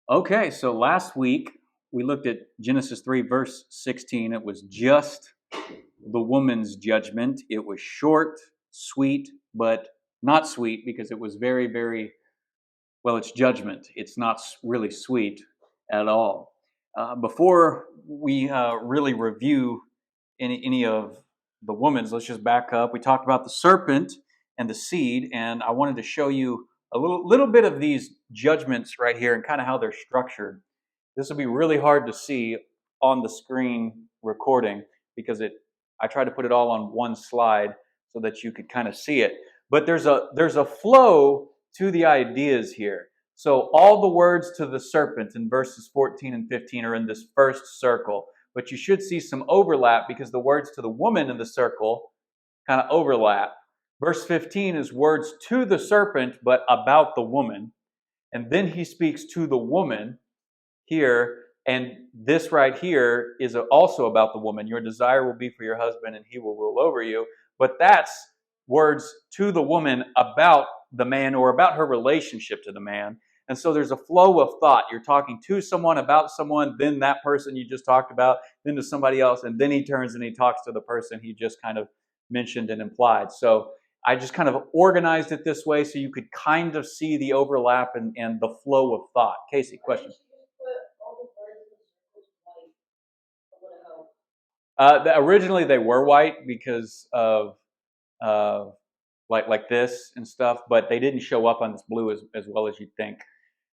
Okay, so last week we looked at Genesis 3, verse 16. It was just the woman's judgment. It was short, sweet, but not sweet because it was very, very, well, it's judgment. It's not really sweet at all. Before we really review any of the woman's, let's just back up. We talked about the serpent and the seed, and I wanted to show you a little bit of these judgments right here and kind of how they're structured. This will be really hard to see on the screen recording because I tried to put it all on one slide so that you could kind of see it. But there's a flow to the ideas here. So all the words to the serpent in verses 14 and 15 are in this first circle, but you should see some overlap because the words to the woman in the circle kind of overlap. Verse 15 is words to the serpent, but about the woman. And then he speaks to the woman here, and this right here is also about the woman. Your desire will be for your husband, and he will rule over you. But that's words to the woman about the man or about her relationship to the man. And so there's a flow of thought. You're talking to someone about someone, then that person you just talked about, then to somebody else, and then he turns and he talks to the person he just kind of mentioned and implied. So I just kind of organized it this way so you could kind of see the overlap and the flow of thought. Casey, question? Originally, they were white because of like this and stuff, but they didn't show up on this blue as well as you'd think.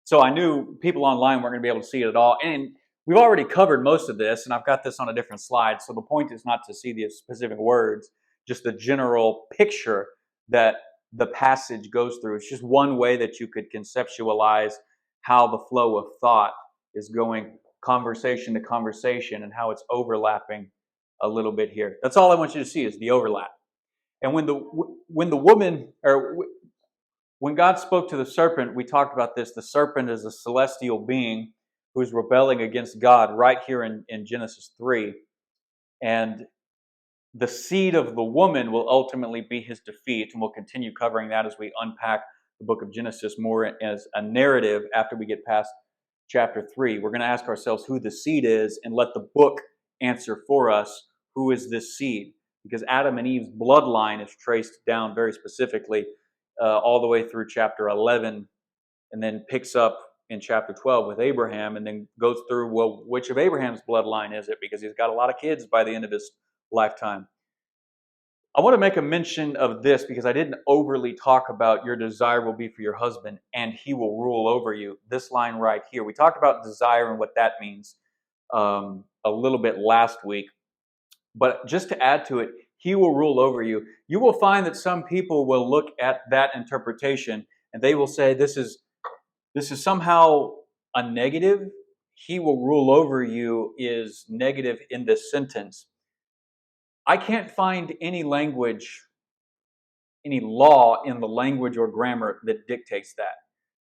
So I knew people online weren't going to be able to see it at all. And we've already covered most of this, and I've got this on a different slide. So the point is not to see the specific words, just the general picture that the passage goes through. It's just one way that you could conceptualize how the flow of thought is going conversation to conversation and how it's overlapping a little bit here. That's all I want you to see is the overlap. And when the woman, or when God spoke to the serpent, we talked about this. The serpent is a celestial being who's rebelling against God right here in Genesis 3. And the seed of the woman will ultimately be his defeat. And we'll continue covering that as we unpack the book of Genesis more as a narrative after we get past chapter 3. We're going to ask ourselves who the seed is and let the book answer for us who is this seed. Because Adam and Eve's bloodline is traced down very specifically all the way through chapter 11 and then picks up in chapter 12 with Abraham and then goes through, well, which of Abraham's bloodline is it? Because he's got a lot of kids by the end of his lifetime. I want to make a mention of this because I didn't overly talk about your desire will be for your husband and he will rule over you. This line right here. We talked about desire and what that means a little bit last week. But just to add to it, he will rule over you. You will find that some people will look at that interpretation and they will say this is somehow a negative. He will rule over you is negative in this sentence. I can't find any language, any law in the language or grammar that dictates that.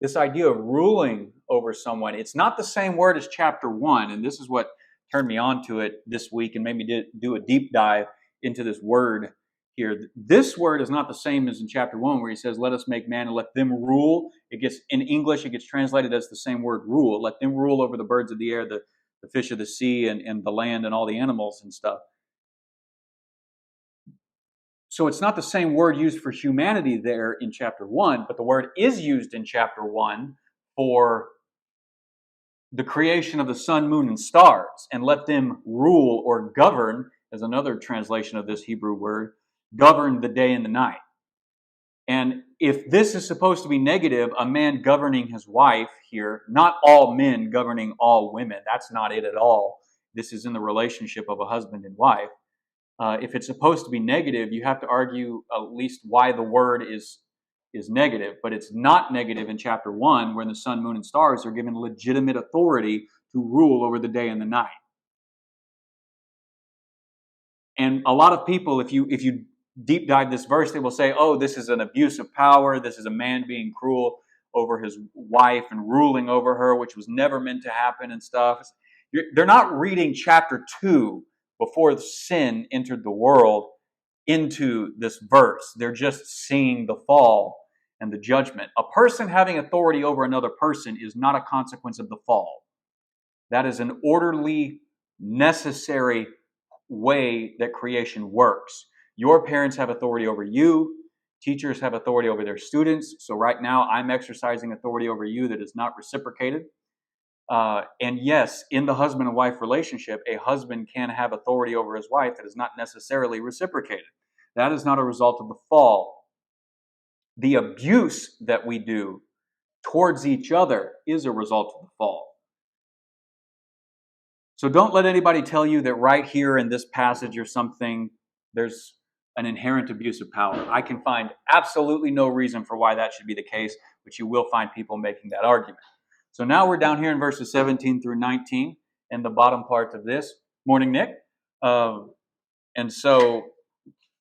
This idea of ruling over someone, it's not the same word as chapter 1, and this is what turned me on to it this week and made me do a deep dive into this word here. This word is not the same as in chapter 1 where he says, let us make man and let them rule. In English, it gets translated as the same word, rule. Let them rule over the birds of the air, the fish of the sea, and the land and all the animals and stuff. So it's not the same word used for humanity there in chapter 1, but the word is used in chapter 1 for the creation of the sun, moon, and stars, and let them rule or govern, as another translation of this Hebrew word, govern the day and the night. And if this is supposed to be negative, a man governing his wife here, not all men governing all women, that's not it at all. This is in the relationship of a husband and wife. If it's supposed to be negative, you have to argue at least why the word is negative. But it's not negative in chapter 1, where the sun, moon, and stars are given legitimate authority to rule over the day and the night. And a lot of people, if you deep dive this verse, they will say, oh, this is an abuse of power. This is a man being cruel over his wife and ruling over her, which was never meant to happen and stuff. They're not reading chapter 2 before the sin entered the world into this verse. They're just seeing the fall. and the judgment. A person having authority over another person is not a consequence of the fall. That is an orderly, necessary way that creation works. Your parents have authority over you. Teachers have authority over their students. So right now, I'm exercising authority over you that is not reciprocated. And yes, in the husband and wife relationship, a husband can have authority over his wife that is not necessarily reciprocated. That is not a result of the fall. The abuse that we do towards each other is a result of the fall. So don't let anybody tell you that right here in this passage or something, there's an inherent abuse of power. I can find absolutely no reason for why that should be the case, but you will find people making that argument. So now we're down here in verses 17 through 19 in the bottom part of this. Morning, Nick. And so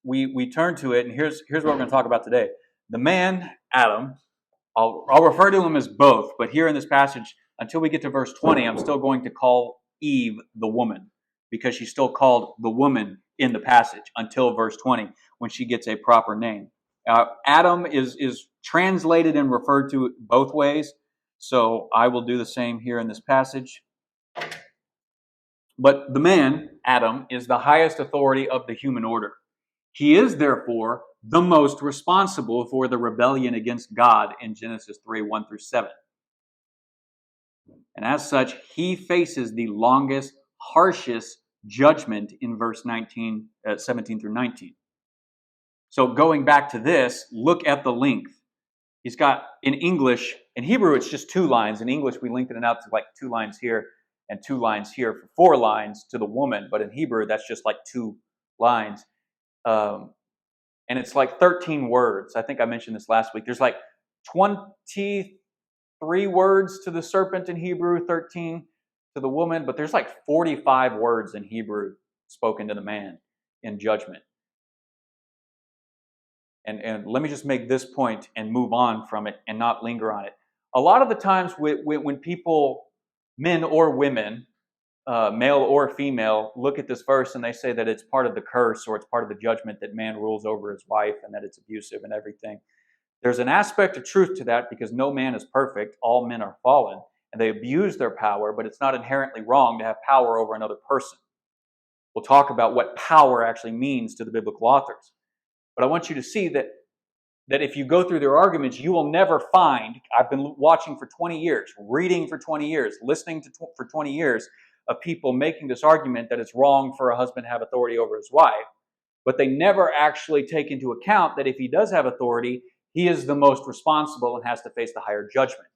we turn to it, and here's what we're going to talk about today. The man, Adam, I'll refer to him as both, but here in this passage, until we get to verse 20, I'm still going to call Eve the woman, because she's still called the woman in the passage until verse 20, when she gets a proper name. Adam is translated and referred to both ways, so I will do the same here in this passage. But the man, Adam, is the highest authority of the human order. He is, therefore, the most responsible for the rebellion against God in Genesis 3, 1 through 7. And as such, he faces the longest, harshest judgment in verse 17 through 19. So going back to this, look at the length. He's got, in English, in Hebrew, it's just 2 lines. In English, we lengthen it out to like 2 lines here and 2 lines here for 4 lines to the woman. But in Hebrew, that's just like 2 lines. And it's like 13 words. I think I mentioned this last week. There's like 23 words to the serpent in Hebrew, 13 to the woman, but there's like 45 words in Hebrew spoken to the man in judgment. And let me just make this point and move on from it and not linger on it. A lot of the times when people, men or women, male or female, look at this verse and they say that it's part of the curse or it's part of the judgment that man rules over his wife and that it's abusive and everything. There's an aspect of truth to that because no man is perfect. All men are fallen and they abuse their power, but it's not inherently wrong to have power over another person. We'll talk about what power actually means to the biblical authors. But I want you to see that if you go through their arguments, you will never find, I've been watching for 20 years, reading for 20 years, listening to for 20 years, of people making this argument that it's wrong for a husband to have authority over his wife, but they never actually take into account that if he does have authority, he is the most responsible and has to face the higher judgment.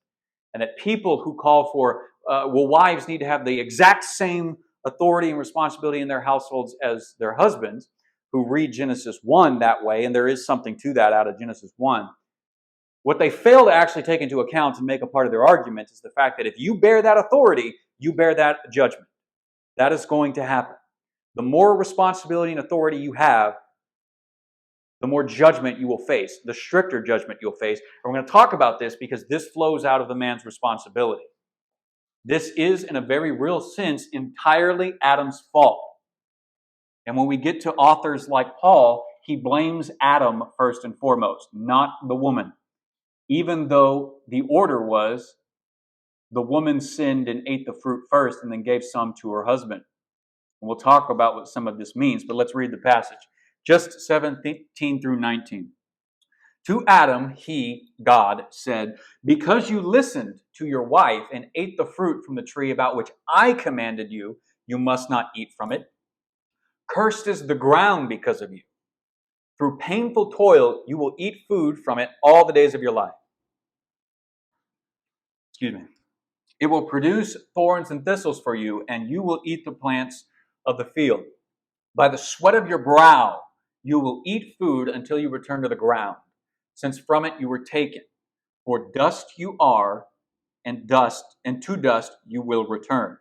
And that people who call for, wives need to have the exact same authority and responsibility in their households as their husbands, who read Genesis 1 that way, and there is something to that out of Genesis 1. What they fail to actually take into account and make a part of their argument is the fact that if you bear that authority, you bear that judgment. That is going to happen. The more responsibility and authority you have, the more judgment you will face, the stricter judgment you'll face. And we're going to talk about this because this flows out of the man's responsibility. This is, in a very real sense, entirely Adam's fault. And when we get to authors like Paul, he blames Adam first and foremost, not the woman. Even though the order was the woman sinned and ate the fruit first and then gave some to her husband. And we'll talk about what some of this means, but let's read the passage. Just 17 through 19. To Adam, he, God, said, because you listened to your wife and ate the fruit from the tree about which I commanded you, you must not eat from it. Cursed is the ground because of you. Through painful toil, you will eat food from it all the days of your life. Excuse me. It will produce thorns and thistles for you, and you will eat the plants of the field. By the sweat of your brow, you will eat food until you return to the ground, since from it you were taken. For dust you are, and to dust you will return.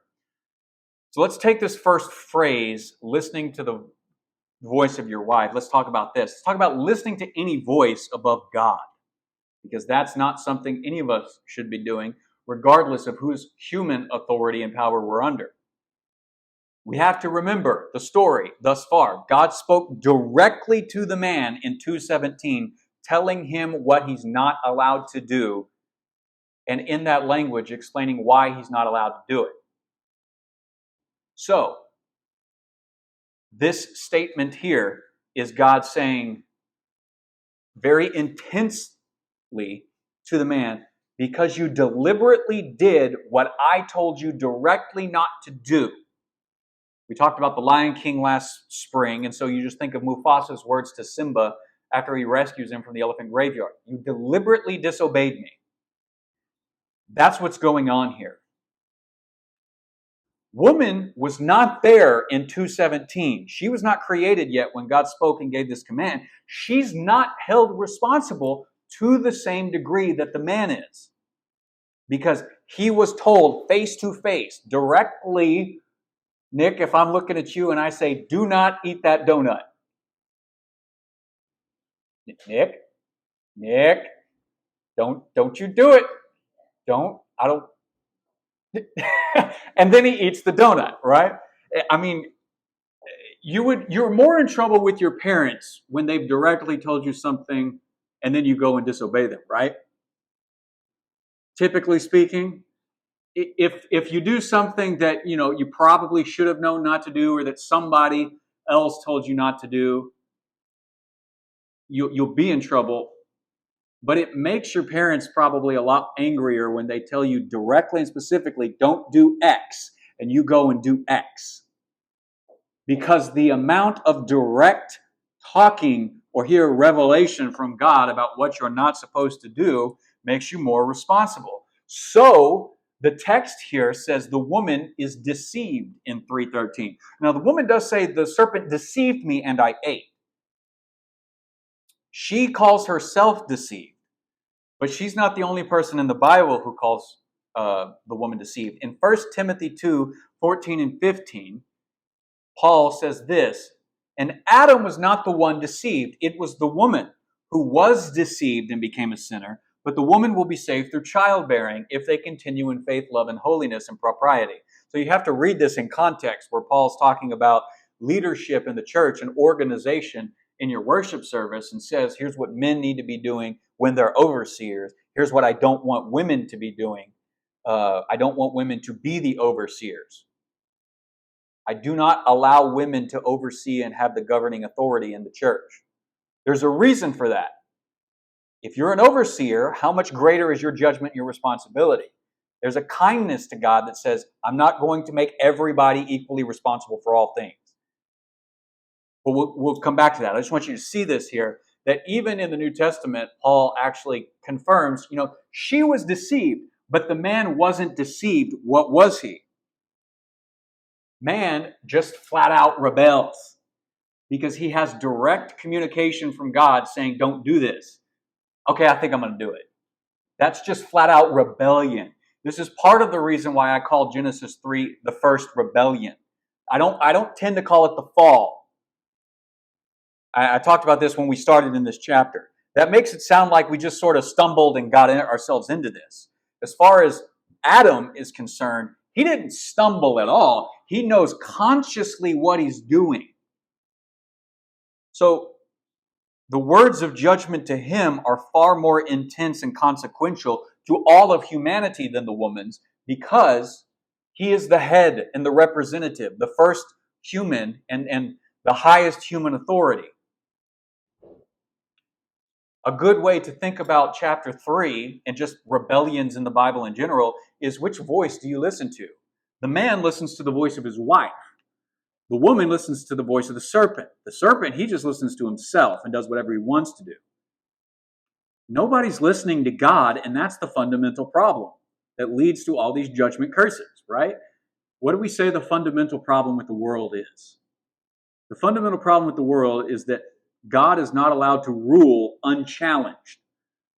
So let's take this first phrase, listening to the voice of your wife. Let's talk about this. Let's talk about listening to any voice above God, because that's not something any of us should be doing, regardless of whose human authority and power we're under. We have to remember the story thus far. God spoke directly to the man in 2:17, telling him what he's not allowed to do, and in that language explaining why he's not allowed to do it. So, this statement here is God saying very intensely to the man, because you deliberately did what I told you directly not to do. We talked about the Lion King last spring, and so you just think of Mufasa's words to Simba after he rescues him from the elephant graveyard. You deliberately disobeyed me. That's what's going on here. Woman was not there in 2:17. She was not created yet when God spoke and gave this command. She's not held responsible to the same degree that the man is, because he was told face to face, directly, Nick, if I'm looking at you and I say, do not eat that donut. Nick, don't you do it. I don't. And then he eats the donut, right? I mean, you're more in trouble with your parents when they've directly told you something and then you go and disobey them, right? Typically speaking, if you do something that you probably should have known not to do, or that somebody else told you not to do, you'll be in trouble. But it makes your parents probably a lot angrier when they tell you directly and specifically, don't do X, and you go and do X. Because the amount of direct talking or hear revelation from God about what you're not supposed to do makes you more responsible. So the text here says the woman is deceived in 3:13. Now the woman does say the serpent deceived me and I ate. She calls herself deceived, but she's not the only person in the Bible who calls the woman deceived. In 1 Timothy 2:14 and 15, Paul says this, and Adam was not the one deceived. It was the woman who was deceived and became a sinner, but the woman will be saved through childbearing if they continue in faith, love, and holiness and propriety. So you have to read this in context where Paul's talking about leadership in the church and organization in your worship service, and says, here's what men need to be doing when they're overseers. Here's what I don't want women to be doing. I don't want women to be the overseers. I do not allow women to oversee and have the governing authority in the church. There's a reason for that. If you're an overseer, how much greater is your judgment and your responsibility? There's a kindness to God that says, I'm not going to make everybody equally responsible for all things. But we'll come back to that. I just want you to see this here, that even in the New Testament, Paul actually confirms, she was deceived, but the man wasn't deceived. What was he? Man just flat out rebels because he has direct communication from God saying, don't do this. Okay, I think I'm going to do it. That's just flat out rebellion. This is part of the reason why I call Genesis 3 the first rebellion. I don't tend to call it the fall. I talked about this when we started in this chapter. That makes it sound like we just sort of stumbled and got ourselves into this. As far as Adam is concerned, he didn't stumble at all. He knows consciously what he's doing. So the words of judgment to him are far more intense and consequential to all of humanity than the woman's, because he is the head and the representative, the first human and the highest human authority. A good way to think about chapter 3 and just rebellions in the Bible in general is, which voice do you listen to? The man listens to the voice of his wife. The woman listens to the voice of the serpent. The serpent, he just listens to himself and does whatever he wants to do. Nobody's listening to God, and that's the fundamental problem that leads to all these judgment curses, right? What do we say the fundamental problem with the world is? The fundamental problem with the world is that God is not allowed to rule unchallenged.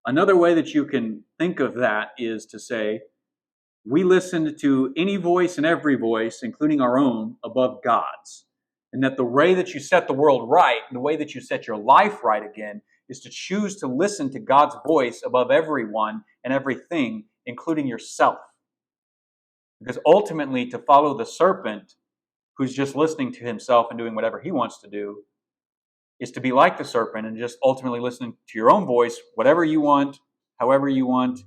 Another way that you can think of that is to say, we listen to any voice and every voice, including our own, above God's. And that the way that you set the world right, the way that you set your life right again, is to choose to listen to God's voice above everyone and everything, including yourself. Because ultimately, to follow the serpent, who's just listening to himself and doing whatever he wants to do, is to be like the serpent and just ultimately listening to your own voice, whatever you want, however you want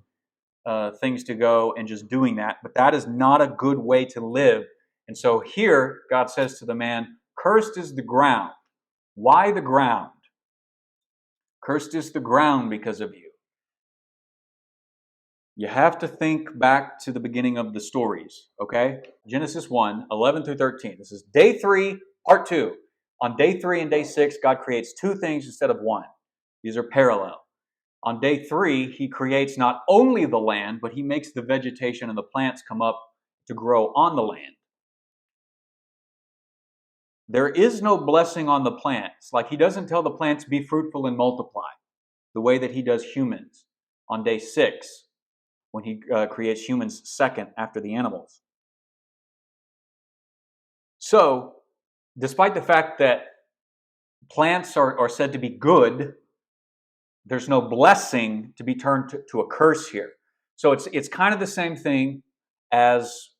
things to go, and just doing that. But that is not a good way to live. And so here, God says to the man, cursed is the ground. Why the ground? Cursed is the ground because of you. You have to think back to the beginning of the stories, okay? Genesis 1, 11 through 13. This is day 3, part 2. On day 3 and day 6, God creates 2 things instead of 1. These are parallel. On day 3, he creates not only the land, but he makes the vegetation and the plants come up to grow on the land. There is no blessing on the plants. Like he doesn't tell the plants, be fruitful and multiply, the way that he does humans on day 6, when he creates humans second after the animals. So, despite the fact that plants are said to be good, there's no blessing to be turned to a curse here. So it's kind of the same thing as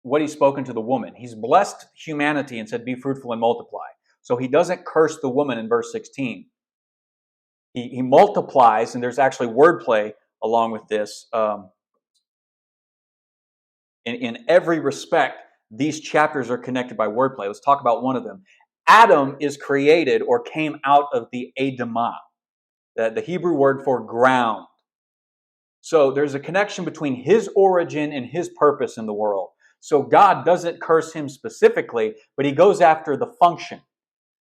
what he's spoken to the woman. He's blessed humanity and said, be fruitful and multiply. So he doesn't curse the woman in verse 16. He multiplies, and there's actually wordplay along with this. In every respect, these chapters are connected by wordplay. Let's talk about one of them. Adam is created or came out of the Adamah, the Hebrew word for ground. So there's a connection between his origin and his purpose in the world. So God doesn't curse him specifically, but he goes after the function.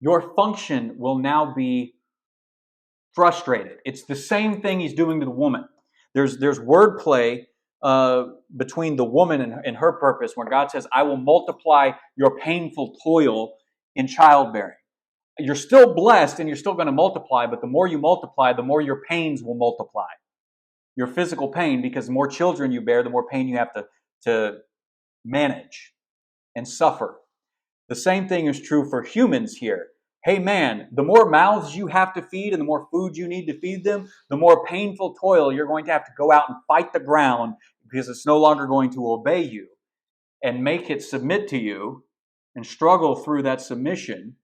Your function will now be frustrated. It's the same thing he's doing to the woman. There's wordplay between the woman and her purpose, where God says, I will multiply your painful toil in childbearing. You're still blessed and you're still going to multiply, but the more you multiply, the more your pains will multiply. Your physical pain, because the more children you bear, the more pain you have to manage and suffer. The same thing is true for humans here. Hey man, the more mouths you have to feed and the more food you need to feed them, the more painful toil you're going to have to go out and fight the ground, because it's no longer going to obey you and make it submit to you and struggle through that submission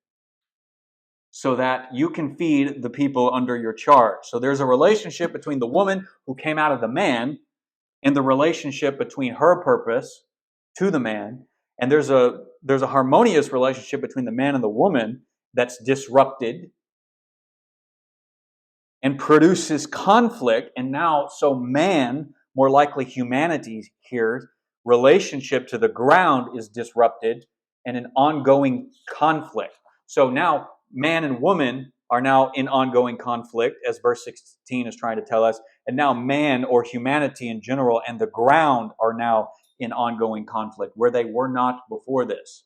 so that you can feed the people under your charge. So there's a relationship between the woman who came out of the man and the relationship between her purpose to the man. And there's a harmonious relationship between the man and the woman that's disrupted and produces conflict. And now, so man, more likely humanity here, relationship to the ground is disrupted and an ongoing conflict. So now man and woman are now in ongoing conflict, as verse 16 is trying to tell us. And now man, or humanity in general, and the ground are now in ongoing conflict, where they were not before this.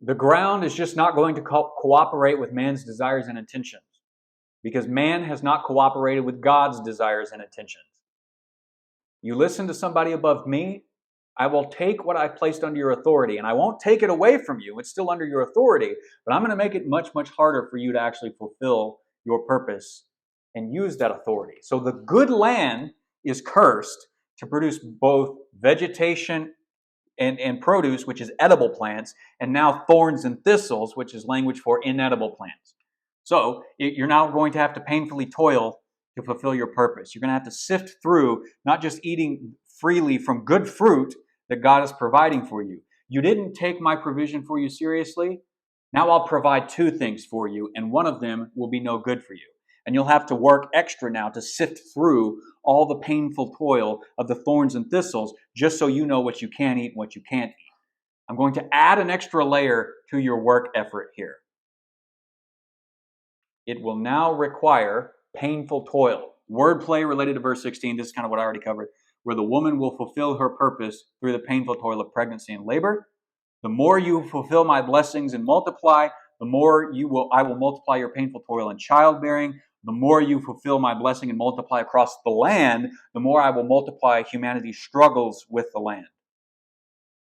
The ground is just not going to cooperate with man's desires and intentions, because man has not cooperated with God's desires and intentions. You listen to somebody above me, I will take what I've placed under your authority, and I won't take it away from you. It's still under your authority, but I'm going to make it much, much harder for you to actually fulfill your purpose and use that authority. So the good land is cursed to produce both vegetation and produce, which is edible plants, and now thorns and thistles, which is language for inedible plants. So you're now going to have to painfully toil to fulfill your purpose. You're going to have to sift through not just eating freely from good fruit that God is providing for you. You didn't take my provision for you seriously. Now I'll provide 2 things for you, and one of them will be no good for you. And you'll have to work extra now to sift through all the painful toil of the thorns and thistles, just so you know what you can eat and what you can't eat. I'm going to add an extra layer to your work effort here. It will now require painful toil. Wordplay related to verse 16, this is kind of what I already covered, where the woman will fulfill her purpose through the painful toil of pregnancy and labor. The more you fulfill my blessings and multiply, the more I will multiply your painful toil in childbearing. The more you fulfill my blessing and multiply across the land, the more I will multiply humanity's struggles with the land.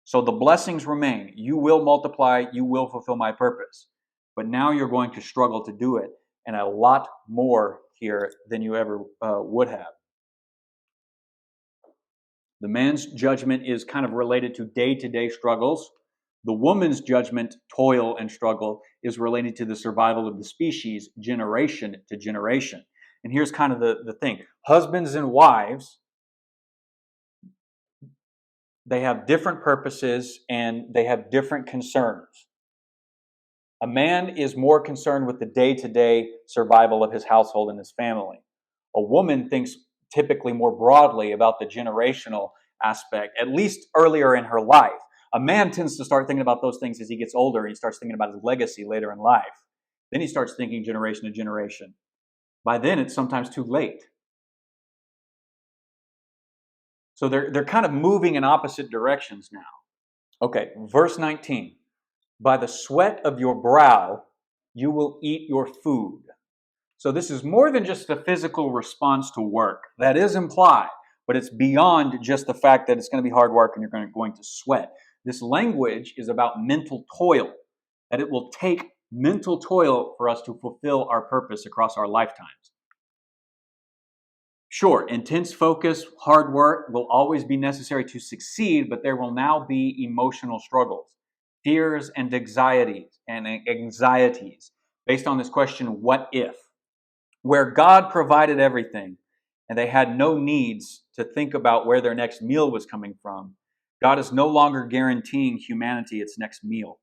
So the blessings remain. You will multiply, you will fulfill my purpose. But now you're going to struggle to do it, and a lot more here than you ever would have. The man's judgment is kind of related to day-to-day struggles. The woman's judgment, toil, and struggle is related to the survival of the species generation to generation. And here's kind of the thing. Husbands and wives, they have different purposes and they have different concerns. A man is more concerned with the day-to-day survival of his household and his family. A woman thinks typically more broadly about the generational aspect, at least earlier in her life. A man tends to start thinking about those things as he gets older. He starts thinking about his legacy later in life. Then he starts thinking generation to generation. By then, it's sometimes too late. So they're kind of moving in opposite directions now. Okay, verse 19. By the sweat of your brow, you will eat your food. So this is more than just a physical response to work. That is implied, but it's beyond just the fact that it's going to be hard work and you're going to sweat. This language is about mental toil, that it will take mental toil for us to fulfill our purpose across our lifetimes. Sure, intense focus, hard work will always be necessary to succeed, but there will now be emotional struggles, fears and anxieties based on this question, what if? Where God provided everything and they had no needs to think about where their next meal was coming from, God is no longer guaranteeing humanity its next meal.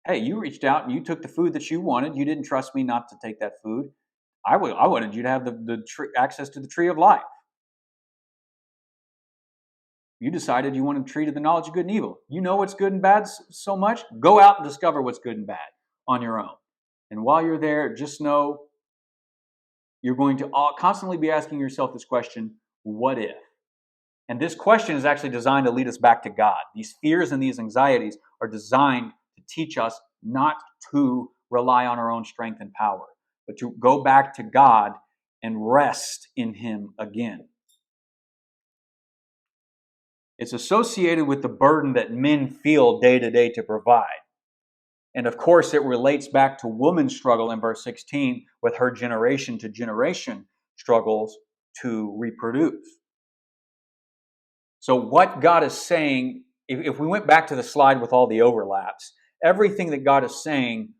Hey, you reached out and you took the food that you wanted. You didn't trust me not to take that food. I wanted you to have access to the tree of life. You decided you wanted a tree to the knowledge of good and evil. You know what's good and bad so much? Go out and discover what's good and bad on your own. And while you're there, just know you're going to constantly be asking yourself this question, what if? And this question is actually designed to lead us back to God. These fears and these anxieties are designed to teach us not to rely on our own strength and power, but to go back to God and rest in Him again. It's associated with the burden that men feel day to day to provide. And of course, it relates back to woman's struggle in verse 16 with her generation to generation struggles to reproduce. So what God is saying, if we went back to the slide with all the overlaps, everything that God is saying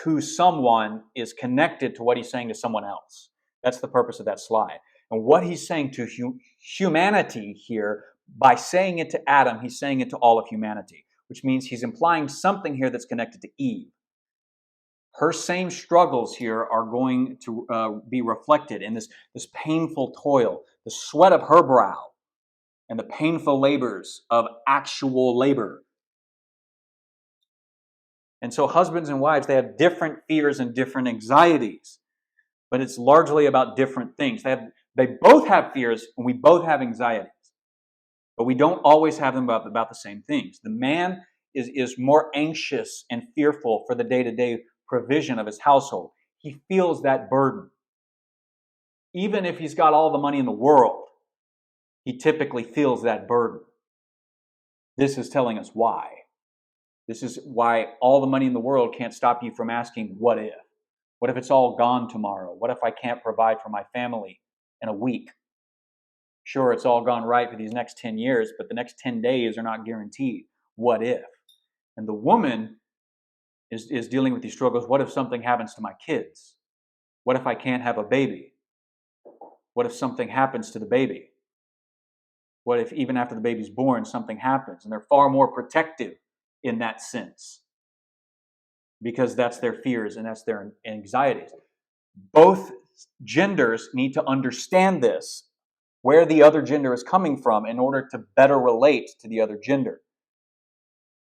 to someone is connected to what He's saying to someone else. That's the purpose of that slide. And what He's saying to humanity here, by saying it to Adam, He's saying it to all of humanity, which means He's implying something here that's connected to Eve. Her same struggles here are going to be reflected in this painful toil, the sweat of her brow, and the painful labors of actual labor. And so husbands and wives, they have different fears and different anxieties, but it's largely about different things. They both have fears and we both have anxieties, but we don't always have them about the same things. The man is more anxious and fearful for the day-to-day provision of his household. He feels that burden. Even if he's got all the money in the world, he typically feels that burden. This is telling us why. This is why all the money in the world can't stop you from asking, what if? What if it's all gone tomorrow? What if I can't provide for my family in a week? Sure, it's all gone right for these next 10 years, but the next 10 days are not guaranteed. What if? And the woman is dealing with these struggles. What if something happens to my kids? What if I can't have a baby? What if something happens to the baby? What if even after the baby's born, something happens? And they're far more protective in that sense because that's their fears and that's their anxieties. Both genders need to understand this, where the other gender is coming from in order to better relate to the other gender.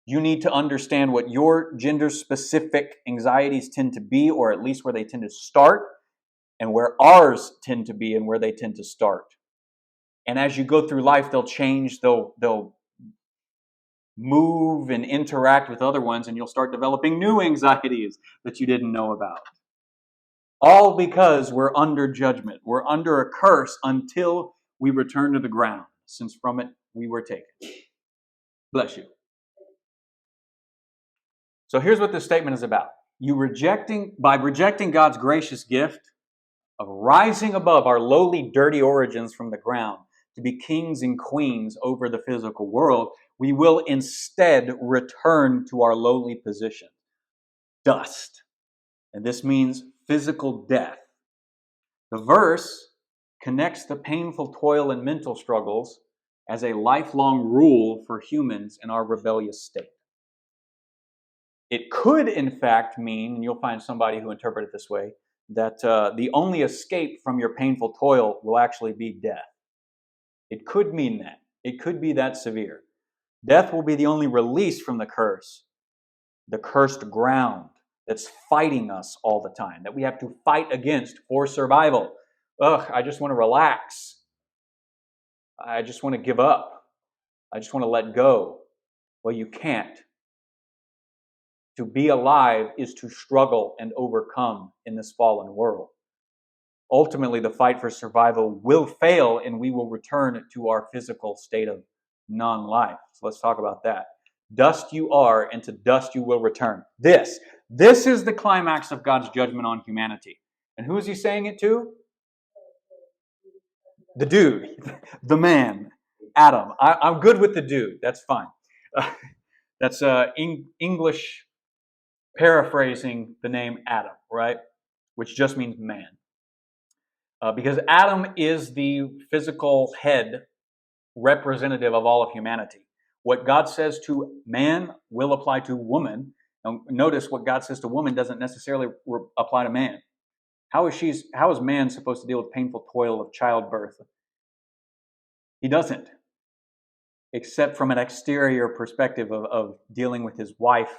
You need to understand what your gender-specific anxieties tend to be, or at least where they tend to start, and where ours tend to be and where they tend to start. And as you go through life, they'll change, they'll move and interact with other ones, and you'll start developing new anxieties that you didn't know about. All because we're under judgment. We're under a curse until we return to the ground, since from it we were taken. Bless you. So here's what this statement is about. By rejecting God's gracious gift of rising above our lowly, dirty origins from the ground to be kings and queens over the physical world, We will instead return to our lowly position, dust. And this means physical death. The verse connects the painful toil and mental struggles as a lifelong rule for humans in our rebellious state. It could, in fact, mean, and you'll find somebody who interprets it this way, that the only escape from your painful toil will actually be death. It could mean that. It could be that severe. Death will be the only release from the curse, the cursed ground that's fighting us all the time, that we have to fight against for survival. Ugh, I just want to relax. I just want to give up. I just want to let go. Well, you can't. To be alive is to struggle and overcome in this fallen world. Ultimately, the fight for survival will fail and we will return to our physical state of non-life. So let's talk about that. Dust you are, and to dust you will return. This is the climax of God's judgment on humanity. And who is he saying it to? The dude, the man, Adam. I'm good with the dude. That's fine. That's English paraphrasing the name Adam, right? Which just means man. Because Adam is the physical head representative of all of humanity. What God says to man will apply to woman. Now, notice what God says to woman doesn't necessarily apply to man. How is man supposed to deal with painful toil of childbirth? He doesn't, except from an exterior perspective of dealing with his wife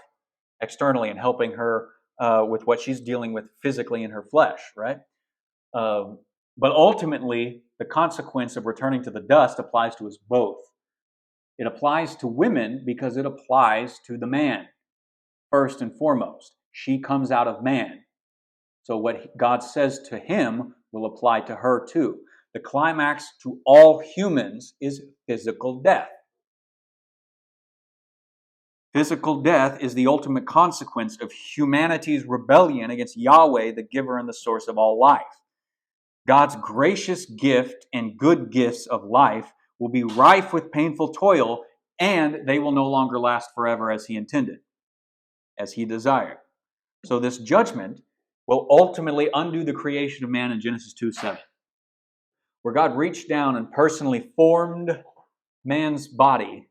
externally and helping her with what she's dealing with physically in her flesh, right? But ultimately, the consequence of returning to the dust applies to us both. It applies to women because it applies to the man, first and foremost. She comes out of man. So what God says to him will apply to her too. The climax to all humans is physical death. Physical death is the ultimate consequence of humanity's rebellion against Yahweh, the giver and the source of all life. God's gracious gift and good gifts of life will be rife with painful toil, and they will no longer last forever as he intended, as he desired. So this judgment will ultimately undo the creation of man in Genesis 2:7, where God reached down and personally formed man's body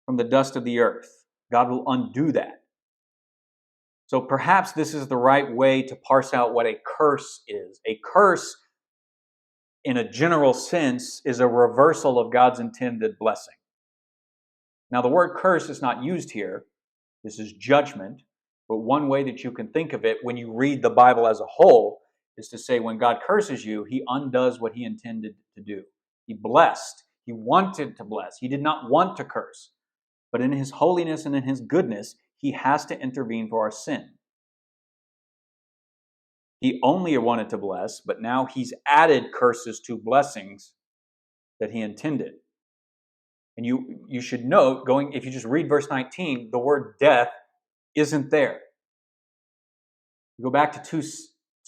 from the dust of the earth. God will undo that. So perhaps this is the right way to parse out what a curse is. A curse, in a general sense, is a reversal of God's intended blessing. Now, the word curse is not used here. This is judgment. But one way that you can think of it when you read the Bible as a whole is to say when God curses you, he undoes what he intended to do. He blessed. He wanted to bless. He did not want to curse. But in his holiness and in his goodness, he has to intervene for our sin. He only wanted to bless, but now he's added curses to blessings that he intended. And you should note, if you just read verse 19, the word death isn't there. You go back to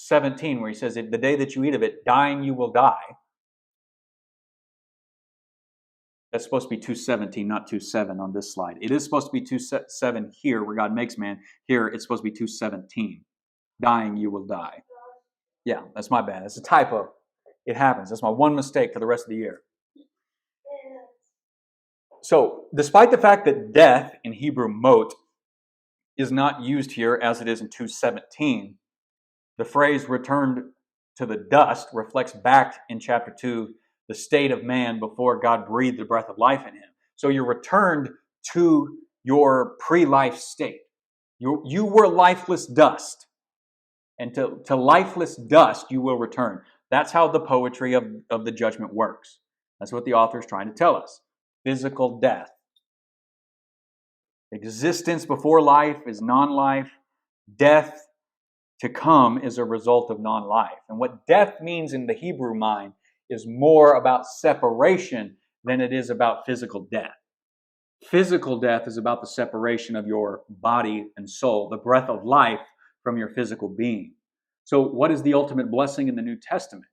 2:17 where he says, the day that you eat of it, dying you will die. That's supposed to be 2:17, not 2:7 on this slide. It is supposed to be 2:7 here where God makes man. Here it's supposed to be 2:17. Dying you will die. Yeah, that's my bad. It's a typo. It happens. That's my one mistake for the rest of the year. So, despite the fact that death in Hebrew mot is not used here as it is in 2:17, the phrase returned to the dust reflects back in chapter 2 the state of man before God breathed the breath of life in him. So you're returned to your pre-life state. You were lifeless dust. And to lifeless dust you will return. That's how the poetry of the judgment works. That's what the author is trying to tell us. Physical death. Existence before life is non-life. Death to come is a result of non-life. And what death means in the Hebrew mind is more about separation than it is about physical death. Physical death is about the separation of your body and soul, the breath of life from your physical being. So what is the ultimate blessing in the New Testament?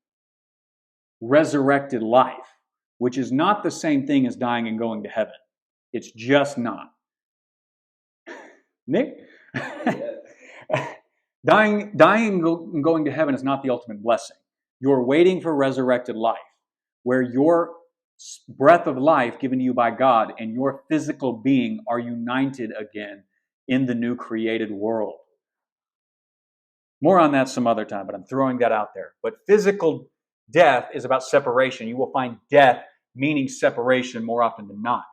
Resurrected life, which is not the same thing as dying and going to heaven. It's just not. Nick? Dying and going to heaven is not the ultimate blessing. You're waiting for resurrected life, where your breath of life given to you by God and your physical being are united again in the new created world. More on that some other time, but I'm throwing that out there. But physical death is about separation. You will find death meaning separation more often than not.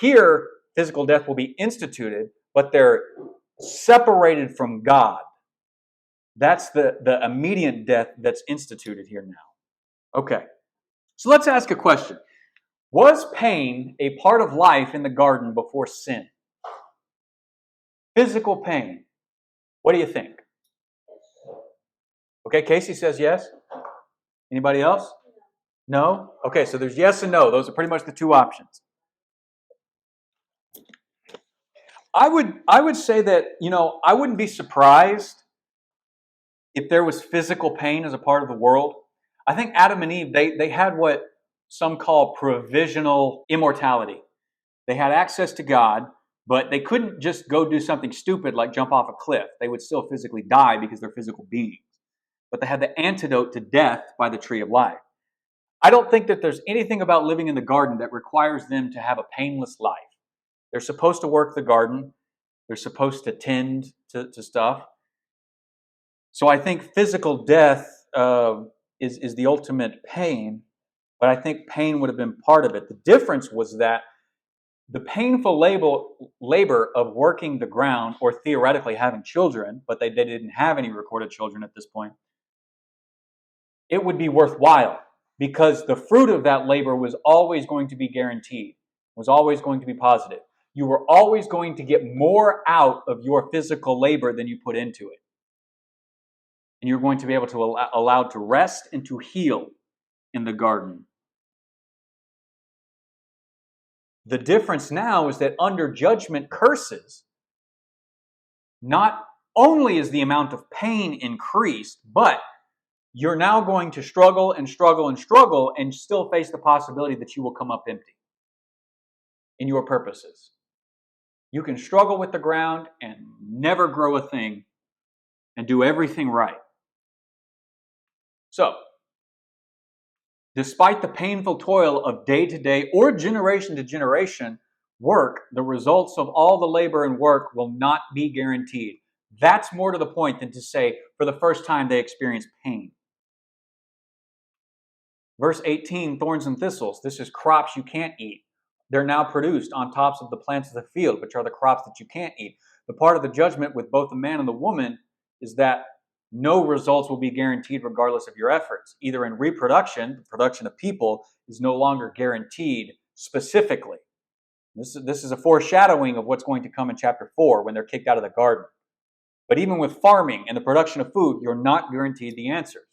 Here, physical death will be instituted, but they're separated from God. That's the immediate death that's instituted here now. Okay, so let's ask a question. Was pain a part of life in the garden before sin? Physical pain. What do you think? Okay, Casey says yes. Anybody else? No? Okay, so there's yes and no. Those are pretty much the two options. I would say that, I wouldn't be surprised if there was physical pain as a part of the world. I think Adam and Eve, they had what some call provisional immortality. They had access to God, but they couldn't just go do something stupid like jump off a cliff. They would still physically die because they're physical beings. But they had the antidote to death by the tree of life. I don't think that there's anything about living in the garden that requires them to have a painless life. They're supposed to work the garden. They're supposed to tend to stuff. So I think physical death is the ultimate pain, but I think pain would have been part of it. The difference was that the painful labor of working the ground or theoretically having children, but they didn't have any recorded children at this point, it would be worthwhile because the fruit of that labor was always going to be guaranteed, was always going to be positive. You were always going to get more out of your physical labor than you put into it. And you're going to be able to allow to rest and to heal in the garden. The difference now is that under judgment curses, not only is the amount of pain increased, but you're now going to struggle and struggle and struggle and still face the possibility that you will come up empty in your purposes. You can struggle with the ground and never grow a thing and do everything right. So, despite the painful toil of day-to-day or generation-to-generation work, the results of all the labor and work will not be guaranteed. That's more to the point than to say, for the first time they experience pain. Verse 18, thorns and thistles. This is crops you can't eat. They're now produced on tops of the plants of the field, which are the crops that you can't eat. The part of the judgment with both the man and the woman is that no results will be guaranteed regardless of your efforts. Either in reproduction, the production of people is no longer guaranteed specifically. This is a foreshadowing of what's going to come in chapter 4 when they're kicked out of the garden. But even with farming and the production of food, you're not guaranteed the answers.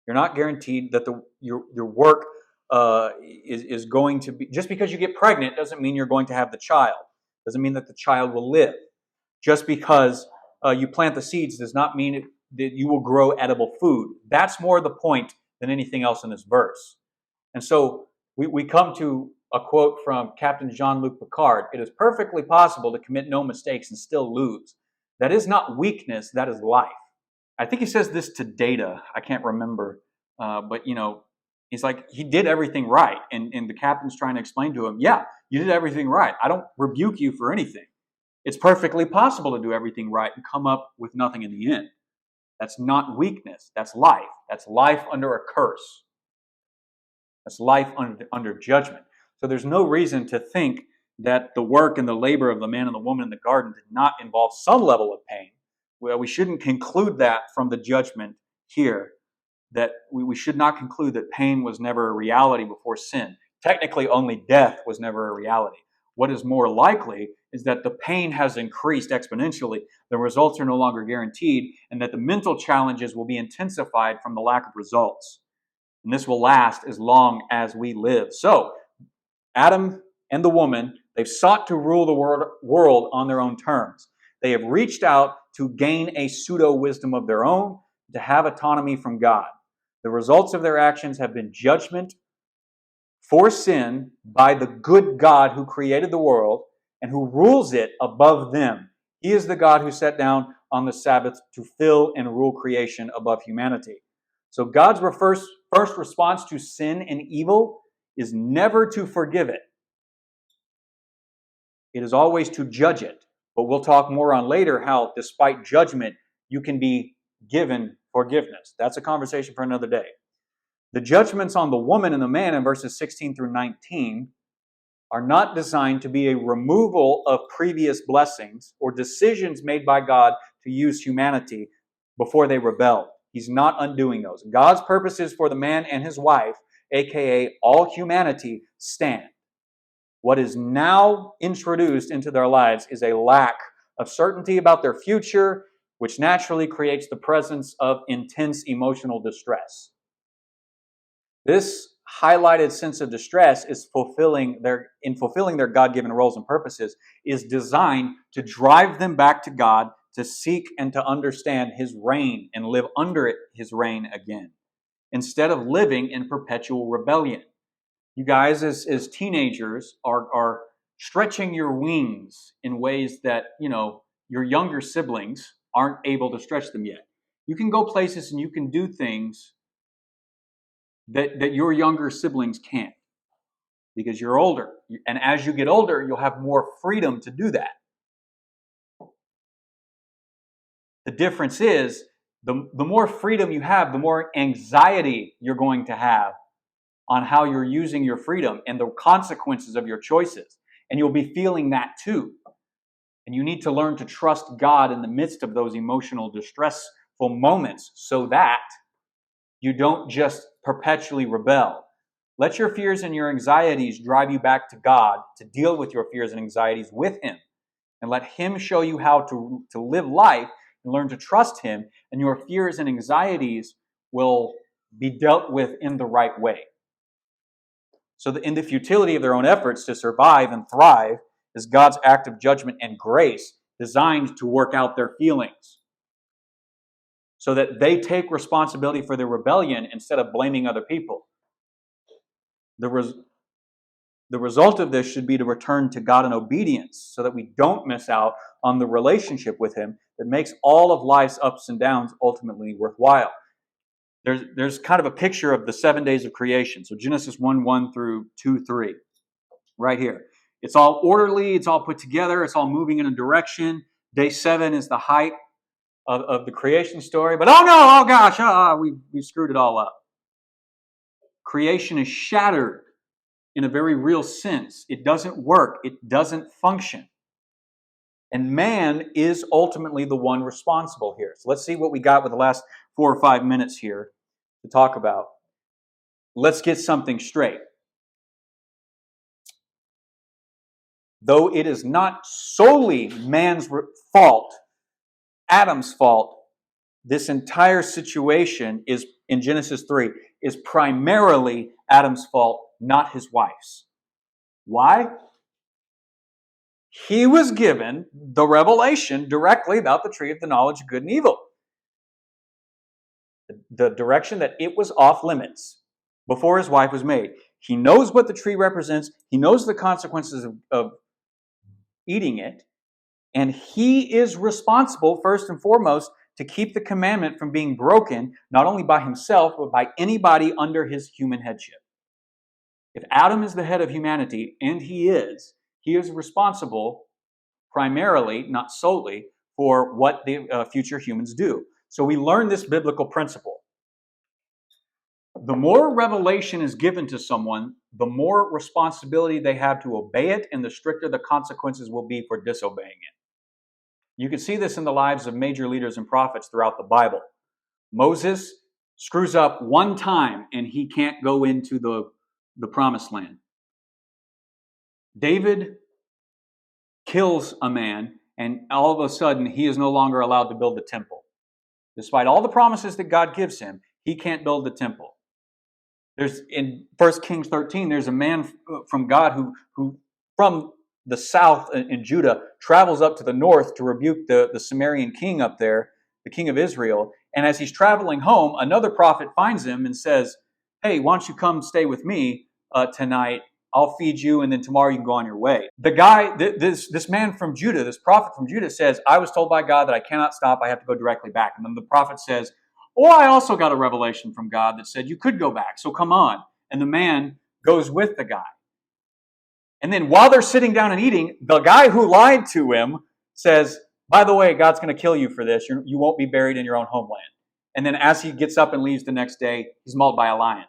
You're not guaranteed that your work is going to be... Just because you get pregnant doesn't mean you're going to have the child. Doesn't mean that the child will live. Just because you plant the seeds does not mean that you will grow edible food. That's more the point than anything else in this verse. And so we come to a quote from Captain Jean-Luc Picard. It is perfectly possible to commit no mistakes and still lose. That is not weakness, that is life. I think he says this to Data. I can't remember. But, he's like, he did everything right. And the captain's trying to explain to him, yeah, you did everything right. I don't rebuke you for anything. It's perfectly possible to do everything right and come up with nothing in the end. That's not weakness. That's life. That's life under a curse. That's life under judgment. So there's no reason to think that the work and the labor of the man and the woman in the garden did not involve some level of pain. Well, we shouldn't conclude that from the judgment here, that we should not conclude that pain was never a reality before sin. Technically, only death was never a reality. What is more likely is that the pain has increased exponentially, the results are no longer guaranteed, and that the mental challenges will be intensified from the lack of results. And this will last as long as we live. So, Adam and the woman, they've sought to rule the world on their own terms. They have reached out to gain a pseudo-wisdom of their own, to have autonomy from God. The results of their actions have been judgment for sin by the good God who created the world and who rules it above them. He is the God who sat down on the Sabbath to fill and rule creation above humanity. So God's first response to sin and evil is never to forgive it. It is always to judge it. But we'll talk more on later how, despite judgment, you can be given forgiveness. That's a conversation for another day. The judgments on the woman and the man in verses 16 through 19 are not designed to be a removal of previous blessings or decisions made by God to use humanity before they rebelled. He's not undoing those. God's purposes for the man and his wife, aka all humanity, stand. What is now introduced into their lives is a lack of certainty about their future, which naturally creates the presence of intense emotional distress. This highlighted sense of distress is fulfilling their God-given roles and purposes, is designed to drive them back to God, to seek and to understand His reign and live under His reign again, instead of living in perpetual rebellion. You guys, as teenagers, are stretching your wings in ways that, your younger siblings aren't able to stretch them yet. You can go places and you can do things that your younger siblings can't because you're older. And as you get older, you'll have more freedom to do that. The difference is the more freedom you have, the more anxiety you're going to have on how you're using your freedom and the consequences of your choices. And you'll be feeling that too. And you need to learn to trust God in the midst of those emotional, distressful moments so that you don't just perpetually rebel. Let your fears and your anxieties drive you back to God to deal with your fears and anxieties with Him. And let Him show you how to live life and learn to trust Him. And your fears and anxieties will be dealt with in the right way. So that in the futility of their own efforts to survive and thrive is God's act of judgment and grace designed to work out their feelings, so that they take responsibility for their rebellion instead of blaming other people. The result of this should be to return to God in obedience so that we don't miss out on the relationship with Him that makes all of life's ups and downs ultimately worthwhile. There's kind of a picture of the 7 days of creation. So Genesis 1:1 through 2:3, right here. It's all orderly, it's all put together, it's all moving in a direction. Day 7 is the height of the creation story. But oh gosh, we screwed it all up. Creation is shattered in a very real sense. It doesn't work. It doesn't function. And man is ultimately the one responsible here. So let's see what we got with the last 4 or 5 minutes here to talk about. Let's get something straight. Though it is not solely man's fault, Adam's fault, this entire situation is, in Genesis 3, is primarily Adam's fault, not his wife's. Why? He was given the revelation directly about the tree of the knowledge of good and evil. The direction that it was off limits before his wife was made. He knows what the tree represents. He knows the consequences of eating it. And he is responsible, first and foremost, to keep the commandment from being broken, not only by himself, but by anybody under his human headship. If Adam is the head of humanity, and he is responsible primarily, not solely, for what the future humans do. So we learn this biblical principle. The more revelation is given to someone, the more responsibility they have to obey it, and the stricter the consequences will be for disobeying it. You can see this in the lives of major leaders and prophets throughout the Bible. Moses screws up one time and he can't go into the promised land. David kills a man and all of a sudden he is no longer allowed to build the temple. Despite all the promises that God gives him, he can't build the temple. There's in 1 Kings 13, there's a man from God who from the south in Judah travels up to the north to rebuke the Sumerian king up there, the king of Israel. And as he's traveling home, another prophet finds him and says, "Hey, why don't you come stay with me? tonight. I'll feed you, and then tomorrow you can go on your way. The guy, this man from Judah, this prophet from Judah says, I was told by God that I cannot stop. I have to go directly back. And then the prophet says, oh, I also got a revelation from God that said you could go back. So come on. And the man goes with the guy. And then while they're sitting down and eating, the guy who lied to him says, by the way, God's going to kill you for this. You won't be buried in your own homeland. And then as he gets up and leaves the next day, he's mauled by a lion.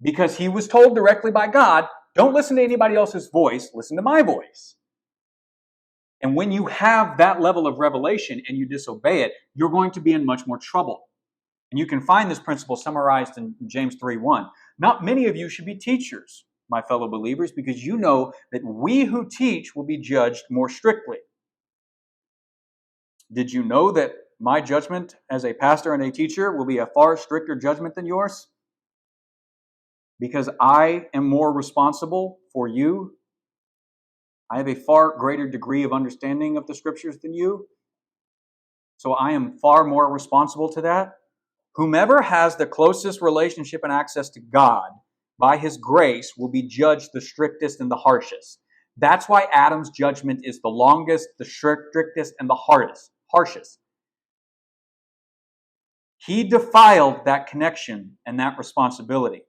Because he was told directly by God, don't listen to anybody else's voice, listen to my voice. And when you have that level of revelation and you disobey it, you're going to be in much more trouble. And you can find this principle summarized in James 3:1. Not many of you should be teachers, my fellow believers, because you know that we who teach will be judged more strictly. Did you know that my judgment as a pastor and a teacher will be a far stricter judgment than yours? Because I am more responsible for you. I have a far greater degree of understanding of the scriptures than you. So I am far more responsible to that. Whomever has the closest relationship and access to God by his grace will be judged the strictest and the harshest. That's why Adam's judgment is the longest, the strictest, and the harshest. He defiled that connection and that responsibility.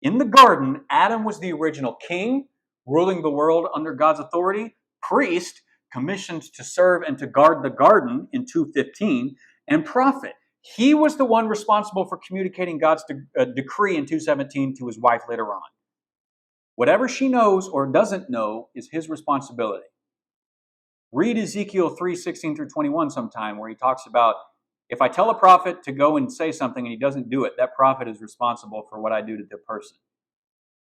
In the garden, Adam was the original king, ruling the world under God's authority, priest, commissioned to serve and to guard the garden in 2:15, and prophet. He was the one responsible for communicating God's decree in 2:17 to his wife later on. Whatever she knows or doesn't know is his responsibility. Read Ezekiel 3:16 through 21 sometime, where he talks about, if I tell a prophet to go and say something and he doesn't do it, that prophet is responsible for what I do to the person.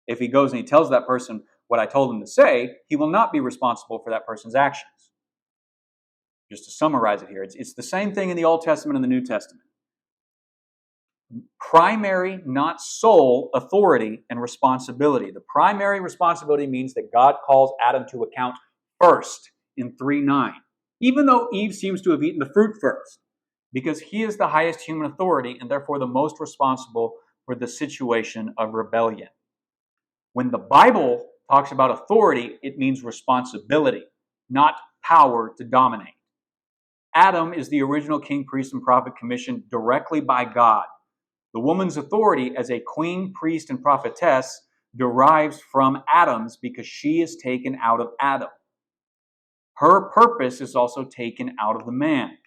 If he goes and he tells that person what I told him to say, he will not be responsible for that person's actions. Just to summarize it here, it's the same thing in the Old Testament and the New Testament. Primary, not sole, authority and responsibility. The primary responsibility means that God calls Adam to account first in 3:9, even though Eve seems to have eaten the fruit first, because he is the highest human authority and therefore the most responsible for the situation of rebellion. When the Bible talks about authority, it means responsibility, not power to dominate. Adam is the original king, priest, and prophet commissioned directly by God. The woman's authority as a queen, priest, and prophetess derives from Adam's because she is taken out of Adam. Her purpose is also taken out of the man.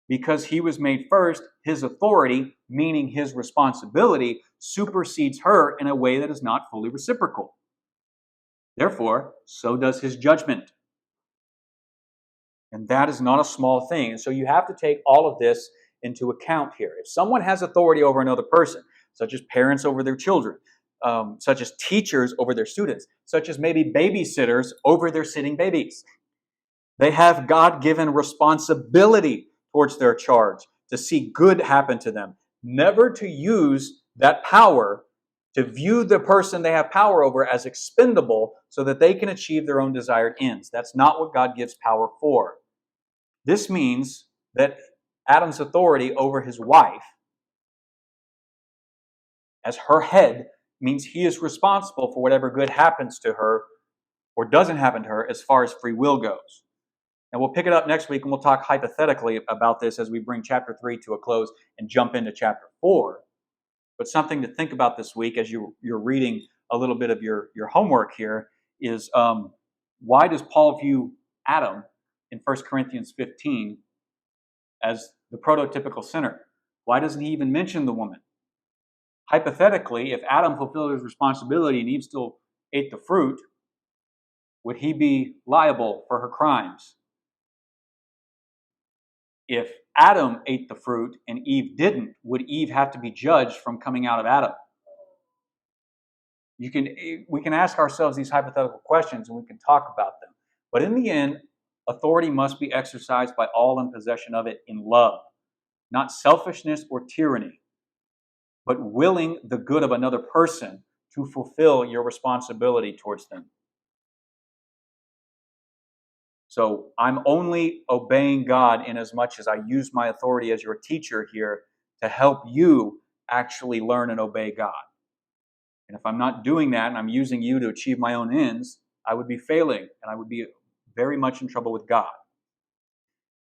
Because he was made first, his authority, meaning his responsibility, supersedes her in a way that is not fully reciprocal. Therefore, so does his judgment. And that is not a small thing. And so you have to take all of this into account here. If someone has authority over another person, such as parents over their children, such as teachers over their students, such as maybe babysitters over their sitting babies, they have God-given responsibility towards their charge to see good happen to them, never to use that power to view the person they have power over as expendable so that they can achieve their own desired ends. That's not what God gives power for. This means that Adam's authority over his wife as her head means he is responsible for whatever good happens to her or doesn't happen to her as far as free will goes. And we'll pick it up next week and we'll talk hypothetically about this as we bring chapter 3 to a close and jump into chapter 4. But something to think about this week as you're reading a little bit of your homework here is why does Paul view Adam in 1 Corinthians 15 as the prototypical sinner? Why doesn't he even mention the woman? Hypothetically, if Adam fulfilled his responsibility and Eve still ate the fruit, would he be liable for her crimes? If Adam ate the fruit and Eve didn't, would Eve have to be judged from coming out of Adam? We can ask ourselves these hypothetical questions and we can talk about them. But in the end, authority must be exercised by all in possession of it in love, not selfishness or tyranny, but willing the good of another person to fulfill your responsibility towards them. So I'm only obeying God in as much as I use my authority as your teacher here to help you actually learn and obey God. And if I'm not doing that and I'm using you to achieve my own ends, I would be failing and I would be very much in trouble with God.